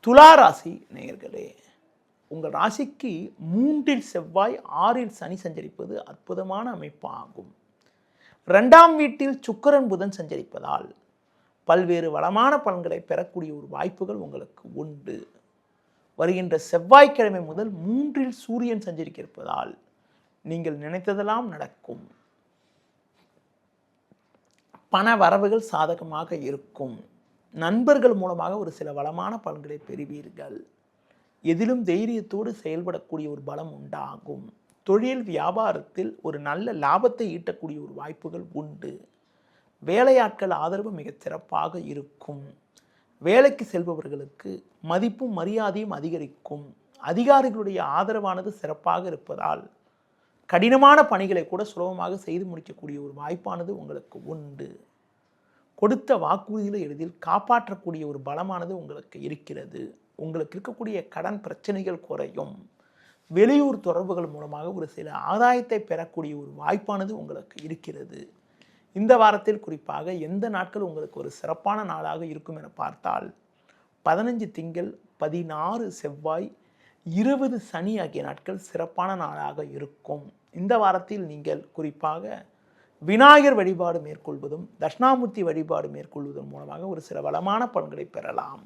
துலா ராசி நேயர்களே, உங்கள் ராசிக்கு 3இல் செவ்வாய் 6இல் சனி சஞ்சரிப்பது அற்புதமான அமைப்பாகும். 2ஆம் வீட்டில் சுக்கிரன் புதன் சஞ்சரிப்பதால் பல்வேறு வளமான பலன்களை பெறக்கூடிய ஒரு வாய்ப்புகள் உங்களுக்கு உண்டு. வருகின்ற செவ்வாய்க்கிழமை முதல் 3இல் சூரியன் சஞ்சரிக்க இருப்பதால் நீங்கள் நினைத்ததெல்லாம் நடக்கும். பண வரவுகள் சாதகமாக இருக்கும். நண்பர்கள் மூலமாக ஒரு சில வளமான பலன்களை பெறுவீர்கள். எதிலும் தைரியத்தோடு செயல்படக்கூடிய ஒரு பலம் உண்டாகும். தொழில் வியாபாரத்தில் ஒரு நல்ல லாபத்தை ஈட்டக்கூடிய ஒரு வாய்ப்புகள் உண்டு. வேலையாட்கள் ஆதரவு மிகச் சிறப்பாக இருக்கும். வேலைக்கு செல்பவர்களுக்கு மதிப்பும் மரியாதையும் அதிகரிக்கும். அதிகாரிகளுடைய ஆதரவானது சிறப்பாக இருப்பதால் கடினமான பணிகளை கூட சுலபமாக செய்து முடிக்கக்கூடிய ஒரு வாய்ப்பானது உங்களுக்கு உண்டு. கொடுத்த வாக்குறுதிகளை எளிதில் காப்பாற்றக்கூடிய ஒரு பலமானது உங்களுக்கு இருக்கிறது. உங்களுக்கு இருக்கக்கூடிய கடன் பிரச்சனைகள் குறையும். வெளியூர் தொடர்புகள் மூலமாக ஒரு சில ஆதாயத்தை பெறக்கூடிய ஒரு வாய்ப்பானது உங்களுக்கு இருக்கிறது. இந்த வாரத்தில் குறிப்பாக எந்த நாட்கள் உங்களுக்கு ஒரு சிறப்பான நாளாக இருக்கும் என பார்த்தால் 15 திங்கள், 16 செவ்வாய், 20 சனி ஆகிய நாட்கள் சிறப்பான நாளாக இருக்கும். இந்த வாரத்தில் நீங்கள் குறிப்பாக விநாயகர் வழிபாடு மேற்கொள்வதும் தட்சிணாமூர்த்தி வழிபாடு மேற்கொள்வதன் மூலமாக ஒரு சில வளமான பலன்களை பெறலாம்.